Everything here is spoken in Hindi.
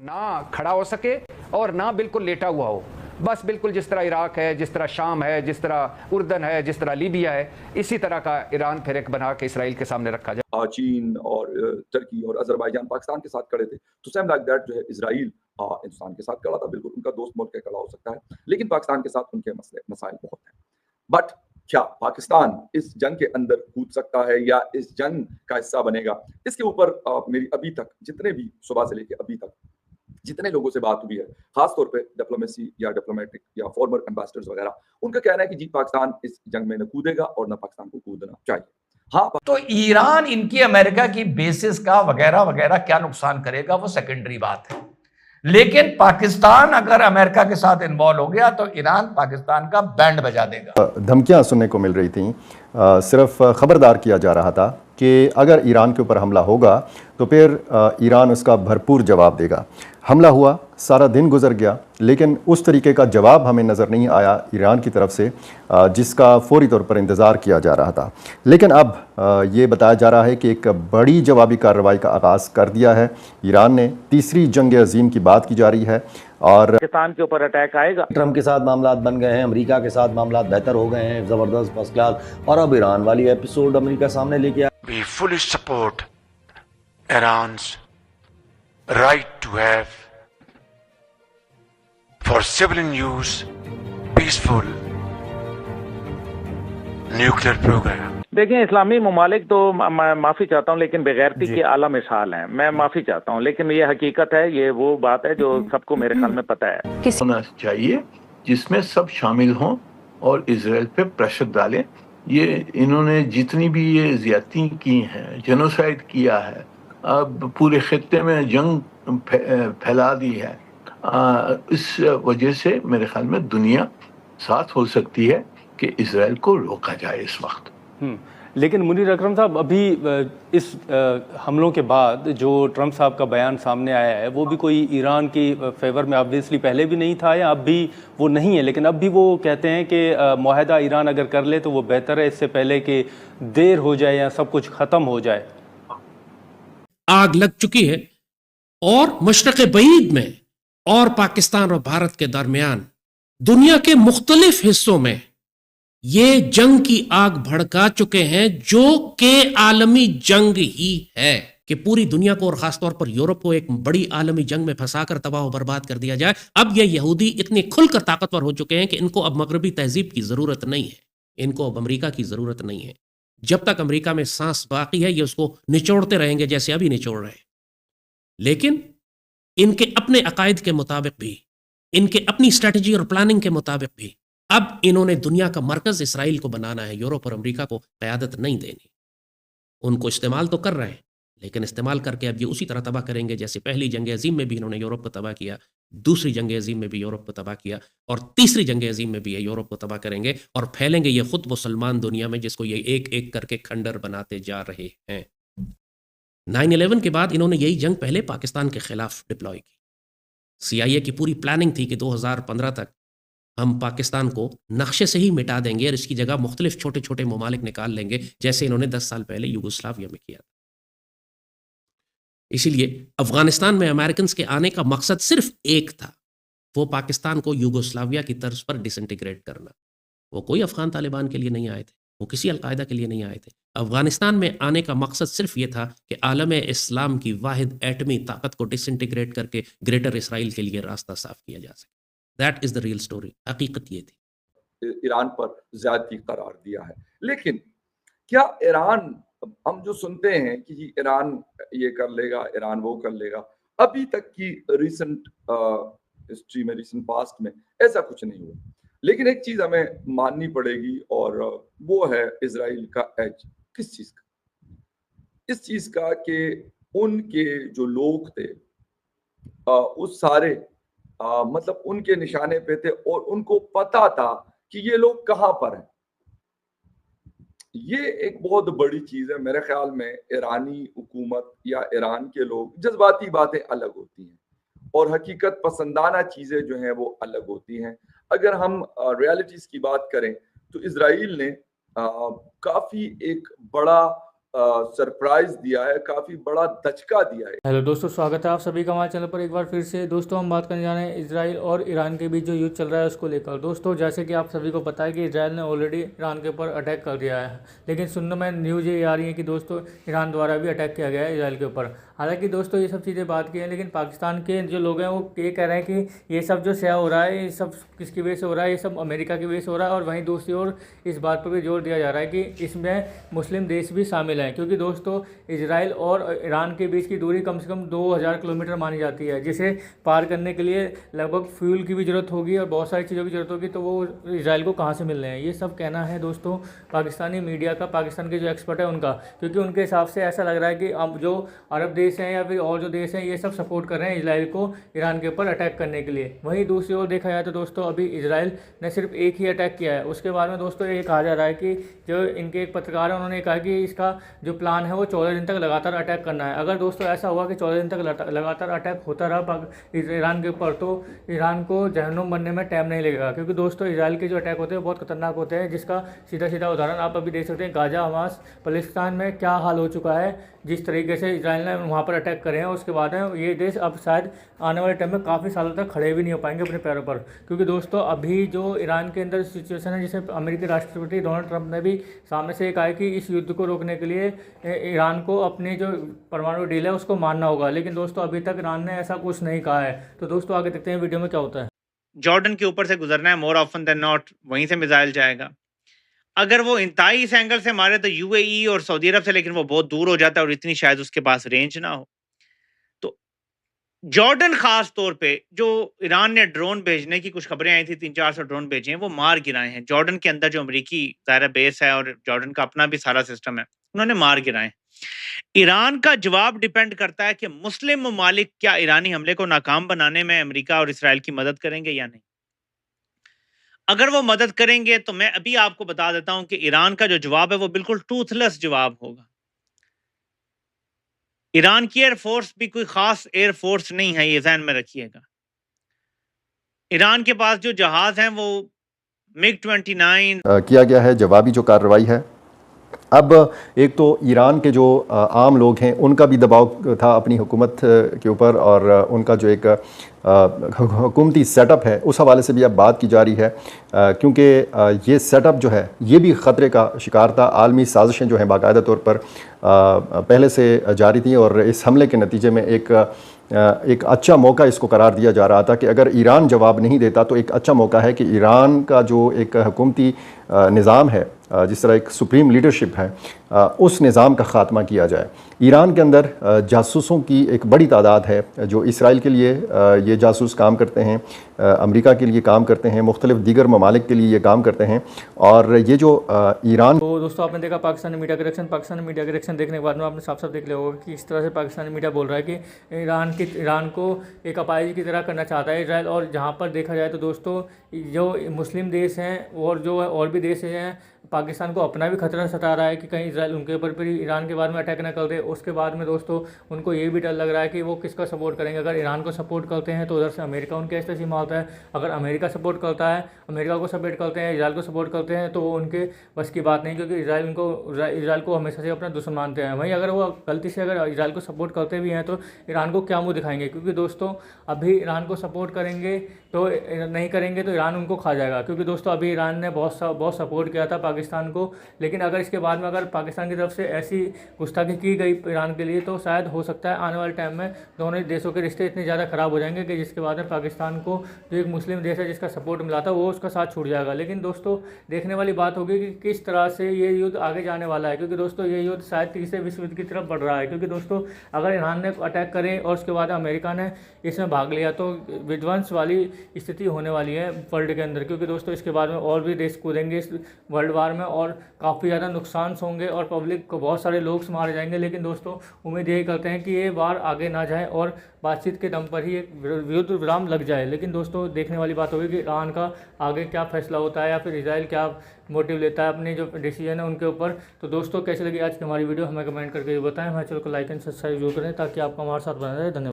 ना खड़ा हो सके और ना बिल्कुल लेटा हुआ हो, बस बिल्कुल जिस तरह इराक है, जिस तरह शाम है, जिस तरह उर्दन है, जिस तरह लीबिया है, इसी तरह का ईरान फिर एक बना के इसराइल के सामने रखा जाए। चीन और तुर्की और अजरबैजान पाकिस्तान के साथ खड़े थे, तो सेम लाइक दैट जो है इजराइल हिंदुस्तान के साथ खड़ा था। बिल्कुल उनका दोस्त मुल्क है, खड़ा हो सकता है, लेकिन पाकिस्तान के साथ उनके मसले मसाइल बहुत हैं। बट क्या पाकिस्तान इस जंग के अंदर कूद सकता है या इस जंग का हिस्सा बनेगा? इसके ऊपर मेरी अभी तक जितने भी सुबह से लेके अभी तक जितने लोगों से बात हुई है, खास तौर पे डिप्लोमेसी या डिप्लोमेटिक या फॉर्मर एम्बेसडर्स वगैरह, उनका कहना है कि जी पाकिस्तान इस जंग में न कूदेगा और न पाकिस्तान को कूदना चाहिए। हाँ, तो ईरान इनकी अमेरिका की बेसिस का वगैरह वगैरह क्या नुकसान करेगा वो सेकेंडरी बात है, लेकिन पाकिस्तान अगर अमेरिका के साथ इन्वॉल्व हो गया तो ईरान पाकिस्तान का बैंड बजा देगा। धमकियां सुनने को मिल रही थी, सिर्फ खबरदार किया जा रहा था कि अगर ईरान के ऊपर हमला होगा तो फिर ईरान उसका भरपूर जवाब देगा। हमला हुआ, सारा दिन गुजर गया, लेकिन उस तरीके का जवाब हमें नज़र नहीं आया ईरान की तरफ से जिसका फौरी तौर पर इंतज़ार किया जा रहा था। लेकिन अब ये बताया जा रहा है कि एक बड़ी जवाबी कार्रवाई का आगाज़ कर दिया है ईरान ने। तीसरी जंग अजीम की बात की जा रही है और पाकिस्तान के ऊपर अटैक आएगा। ट्रंप के साथ मामलात बन गए हैं, अमेरिका के साथ मामलात बेहतर हो गए हैं, ज़बरदस्त फर्स्ट क्लास, और अब ईरान वाली एपिसोड अमेरिका सामने लेके आया। We fully support Iran's right to have for civilian use peaceful nuclear program. देखिए, इस्लामी ममालिक तो मैं माफ़ी चाहता हूँ लेकिन बेगैरती की आला मिसाल हैं। मैं माफ़ी चाहता हूँ, लेकिन ये हकीकत है, ये वो बात है जो सबको मेरे ख्याल में पता है। होना चाहिए जिसमें सब शामिल हों और इजराइल पे प्रेशर डालें। ये इन्होंने जितनी भी ये ज्यादती की हैं, जेनोसाइड किया है, अब पूरे खित्ते में जंग फैला दी है, इस वजह से मेरे ख्याल में दुनिया साथ हो सकती है कि इजराइल को रोका जाए इस वक्त। लेकिन मुनीर अकरम साहब, अभी इस हमलों के बाद जो ट्रंप साहब का बयान सामने आया है वो भी कोई ईरान की फेवर में ऑब्वियसली पहले भी नहीं था या अब भी वो नहीं है, लेकिन अब भी वो कहते हैं कि मुआहदा ईरान अगर कर ले तो वो बेहतर है, इससे पहले कि देर हो जाए या सब कुछ ख़त्म हो जाए। आग लग चुकी है और मशरक़ बईद में और पाकिस्तान और भारत के दरमियान दुनिया के मुख्तलिफ हिस्सों में ये जंग की आग भड़का चुके हैं, जो कि आलमी जंग ही है कि पूरी दुनिया को और खासतौर पर यूरोप को एक बड़ी आलमी जंग में फंसाकर तबाह और बर्बाद कर दिया जाए। अब ये यहूदी इतने खुलकर ताकतवर हो चुके हैं कि इनको अब मगरबी तहजीब की जरूरत नहीं है, इनको अब अमेरिका की जरूरत नहीं है। जब तक अमेरिका में सांस बाकी है ये उसको निचोड़ते रहेंगे जैसे अभी निचोड़ रहे हैं, लेकिन इनके अपने अकायद के मुताबिक भी, इनके अपनी स्ट्रेटजी और प्लानिंग के मुताबिक भी अब इन्होंने दुनिया का मरकज इसराइल को बनाना है, यूरोप और अमेरिका को क़यादत नहीं देनी। उनको इस्तेमाल तो कर रहे हैं, लेकिन इस्तेमाल करके अब ये उसी तरह तबाह करेंगे जैसे पहली जंग अजीम में भी इन्होंने यूरोप को तबाह किया, दूसरी जंग अजीम में भी यूरोप को तबाह किया और तीसरी जंग अजीम में भी ये यूरोप को तबाह करेंगे और फैलेंगे ये खुद मुसलमान दुनिया में जिसको ये एक एक करके खंडर बनाते जा रहे हैं। 9/11 के बाद इन्होंने यही जंग पहले पाकिस्तान के खिलाफ डिप्लॉय की। CIA की पूरी प्लानिंग थी कि 2015 तक हम पाकिस्तान को नक्शे से ही मिटा देंगे और इसकी जगह मुख्तलिफ छोटे छोटे ममालिक निकाल लेंगे, जैसे इन्होंने 10 साल पहले यूगोस्लाविया में किया था। इसीलिए अफगानिस्तान में अमेरिकन के आने का मकसद सिर्फ एक था, वो पाकिस्तान को यूगोस्लाविया की तर्ज पर डिसइंटीग्रेट करना। वो कोई अफगान तालिबान के लिए नहीं आए थे, वो किसी अलकायदा के लिए नहीं आए थे। अफगानिस्तान में आने का मकसद सिर्फ ये था कि आलम इस्लाम की वाहिद एटमी ताकत को डिसइंटीग्रेट करके ग्रेटर इसराइल के लिए रास्ता साफ किया जा सके। That is the real story. हकीकत ये थी। ईरान पर ज्यादती करार दिया है, लेकिन क्या ईरान, हम जो सुनते हैं कि जी ईरान ये कर लेगा, ईरान वो कर लेगा, अभी तक की रिसेंट हिस्ट्री में, रिसेंट पास्ट में ऐसा कुछ नहीं हुआ। लेकिन एक चीज हमें माननी पड़ेगी और वो है इजराइल का एज। किस चीज का? इस चीज का कि उनके जो लोग थे उस सारे मतलब उनके निशाने पे थे और उनको पता था कि ये लोग कहां पर हैं। ये एक बहुत बड़ी चीज है मेरे ख्याल में। ईरानी हुकूमत या ईरान के लोग, जज्बाती बातें अलग होती हैं और हकीकत पसंदाना चीजें जो हैं वो अलग होती हैं। अगर हम रियलिटीज की बात करें तो इजराइल ने काफी एक बड़ा सरप्राइज दिया है, काफी बड़ा दचका दिया है। हेलो दोस्तों, स्वागत है आप सभी का हमारे चैनल पर एक बार फिर से। दोस्तों हम बात करने जा रहे हैं इजराइल और ईरान के बीच जो युद्ध चल रहा है उसको लेकर। दोस्तों जैसे कि आप सभी को पता है कि इजराइल ने ऑलरेडी ईरान के ऊपर अटैक कर दिया है, लेकिन सुनने में न्यूज़ ये आ रही है कि दोस्तों ईरान द्वारा भी अटैक किया गया है इजराइल के ऊपर। हालांकि दोस्तों ये सब चीज़ें बात की हैं, लेकिन पाकिस्तान के जो लोग हैं वो ये कह रहे हैं कि ये सब जो स्या हो रहा है ये सब किसकी वजह से हो रहा है, ये सब अमेरिका की वजह से हो रहा है। और वहीं दूसरी ओर इस बात पर भी जोर दिया जा रहा है कि इसमें मुस्लिम देश भी शामिल हैं, क्योंकि दोस्तों इजराइल और ईरान के बीच की दूरी कम से कम 2000 किलोमीटर मानी जाती है, जिसे पार करने के लिए लगभग फ्यूल की भी ज़रूरत होगी और बहुत सारी चीज़ों की ज़रूरत होगी। तो वो इजराइल को कहाँ से मिल रहे हैं, ये सब कहना है दोस्तों पाकिस्तानी मीडिया का, पाकिस्तान के जो एक्सपर्ट है उनका, क्योंकि उनके हिसाब से ऐसा लग रहा है कि अब जो अरब देश हैं या फिर और जो देश हैं ये सब सपोर्ट कर रहे हैं इजराइल को ईरान के ऊपर अटैक करने के लिए। वहीं दूसरी ओर देखा जाए तो दोस्तों अभी इजराइल ने सिर्फ एक ही अटैक किया है। उसके बाद में दोस्तों ये कहा जा रहा है कि जो इनके एक पत्रकार है उन्होंने कहा कि इसका जो प्लान है वो 14 दिन तक लगातार अटैक करना है। अगर दोस्तों ऐसा हुआ कि 14 दिन तक लगातार अटैक होता रहा ईरान के ऊपर, तो ईरान को जहन्नुम बनने में टाइम नहीं लगेगा, क्योंकि दोस्तों इजराइल के जो अटैक होते हैं बहुत खतरनाक होते हैं, जिसका सीधा सीधा उदाहरण आप अभी देख सकते हैं गाजा, हमास, फलस्तीन में क्या हाल हो चुका है। जिस तरीके से इजराइल ने वहाँ पर अटैक करे हैं, उसके बाद में ये देश अब शायद आने वाले टाइम में काफ़ी सालों तक खड़े भी नहीं हो पाएंगे अपने पैरों पर, क्योंकि दोस्तों अभी जो ईरान के अंदर सिचुएशन है, जिसे अमेरिकी राष्ट्रपति डोनाल्ड ट्रंप ने भी सामने से कहा है कि इस युद्ध को रोकने के लिए ईरान को अपनी जो परमाणु डील है उसको मानना होगा, लेकिन दोस्तों अभी तक ईरान ने ऐसा कुछ नहीं कहा है। तो दोस्तों आगे देखते हैं वीडियो में क्या होता है। जॉर्डन के ऊपर से गुजरना है, मोर ऑफन देन नॉट वहीं से मिसाइल जाएगा। अगर वो इंतहाई इस एंगल से मारे तो यूएई और सऊदी अरब से, लेकिन वो बहुत दूर हो जाता है और इतनी शायद उसके पास रेंज ना हो। तो जॉर्डन खास तौर पे जो ईरान ने ड्रोन भेजने की कुछ खबरें आई थी, 300-400 ड्रोन भेजे हैं, वो मार गिराए हैं। जॉर्डन के अंदर जो अमेरिकी ज़ाहिर बेस है और जॉर्डन का अपना भी सारा सिस्टम है, उन्होंने मार गिराए। ईरान का जवाब डिपेंड करता है कि मुस्लिम ममालिक क्या ईरानी हमले को नाकाम बनाने में अमेरिका और इसराइल की मदद करेंगे या नहीं। अगर वो मदद करेंगे तो मैं अभी आपको बता देता हूं कि ईरान का जो जवाब है वो बिल्कुल टूथलेस जवाब होगा। ईरान की एयरफोर्स भी कोई खास एयरफोर्स नहीं है, ये ध्यान में रखिएगा। ईरान के पास जो जहाज हैं वो MiG-29 किया गया है, जवाबी जो कार्रवाई है। अब एक तो ईरान के जो आम लोग हैं उनका भी दबाव था अपनी हुकूमत के ऊपर, और उनका जो एक हुकूमती सेटअप है उस हवाले से भी अब बात की जा रही है, क्योंकि ये सेटअप जो है ये भी ख़तरे का शिकार था। आलमी साजिशें जो हैं बाकायदा तौर पर पहले से जारी थी, और इस हमले के नतीजे में एक अच्छा मौका इसको करार दिया जा रहा था कि अगर ईरान जवाब नहीं देता तो एक अच्छा मौका है कि ईरान का जो एक हुकूमती निज़ाम है, जिस तरह एक सुप्रीम लीडरशिप है, उस निज़ाम का ख़ात्मा किया जाए। ईरान के अंदर जासूसों की एक बड़ी तादाद है जो इसराइल के लिए ये जासूस काम करते हैं, अमेरिका के लिए काम करते हैं, मुख्तलिफ दीगर ममालिक के लिए ये काम करते हैं। और ये जो ईरान, तो दोस्तों आपने देखा पाकिस्तानी मीडिया का रिएक्शन। पाकिस्तानी मीडिया का रिएक्शन देखने के बाद में आपने साफ साफ देख लिया होगा कि इस तरह से पाकिस्तानी मीडिया बोल रहा है कि ईरान को एक अपाहिज की तरह करना चाहता है इजराइल। और जहाँ पर देखा जाए तो दोस्तों जो मुस्लिम देश हैं और जो और भी देश हैं, पाकिस्तान को अपना भी खतरा सता रहा है कि कहीं इजराइल उनके ऊपर भी ईरान के बाद में अटैक न कर दे। उसके बाद में दोस्तों उनको ये भी डर लग रहा है कि वो किसका सपोर्ट करेंगे। अगर ईरान को सपोर्ट करते हैं तो उधर से अमेरिका उनके ऐसे सीमा होता है, अगर अमेरिका सपोर्ट करता है, अमेरिका को सपोर्ट करते हैं, इजराइल को सपोर्ट करते हैं, तो वो उनके बस की बात नहीं, क्योंकि इजराइल को हमेशा से अपना दुश्मन मानते हैं। वहीं अगर वो गलती से अगर इजराइल को सपोर्ट करते भी हैं तो ईरान को क्या मुँह दिखाएंगे, क्योंकि दोस्तों अभी ईरान को सपोर्ट करेंगे तो नहीं करेंगे तो ईरान उनको खा जाएगा। क्योंकि दोस्तों अभी ईरान ने बहुत सपोर्ट किया था पाकिस्तान को, लेकिन अगर इसके बाद में अगर पाकिस्तान की तरफ से ऐसी गुस्ताखी की गई ईरान के लिए तो शायद हो सकता है आने वाले टाइम में दोनों देशों के रिश्ते इतने ज़्यादा ख़राब हो जाएंगे कि जिसके बाद में पाकिस्तान को जो एक मुस्लिम देश है जिसका सपोर्ट मिला था वो उसका साथ छूट जाएगा। लेकिन दोस्तों देखने वाली बात होगी कि किस तरह से ये युद्ध आगे जाने वाला है, क्योंकि दोस्तों ये युद्ध शायद तीसरे विश्व युद्ध की तरफ बढ़ रहा है। क्योंकि दोस्तों अगर ईरान ने अटैक करे और उसके बाद अमेरिका ने इसमें भाग लिया तो विध्वंस वाली स्थिति होने वाली है वर्ल्ड के अंदर, क्योंकि दोस्तों इसके बाद में और भी देश कूदेंगे इस वर्ल्ड वार में और काफ़ी ज़्यादा नुकसान होंगे और पब्लिक को बहुत सारे लोग मारे जाएंगे। लेकिन दोस्तों उम्मीद यही करते हैं कि ये वार आगे ना जाए और बातचीत के दम पर ही एक युद्ध विराम लग जाए। लेकिन दोस्तों देखने वाली बात होगी कि ईरान का आगे क्या फैसला होता है या फिर इजराइल क्या मोटिव लेता है अपने जो डिसीजन है उनके ऊपर। तो दोस्तों कैसी लगी आज की हमारी वीडियो हमें कमेंट करके बताएं। हमारे चैनल को लाइक एंड सब्सक्राइब जरूर करें ताकि आपको हमारे साथ बना रहे। धन्यवाद।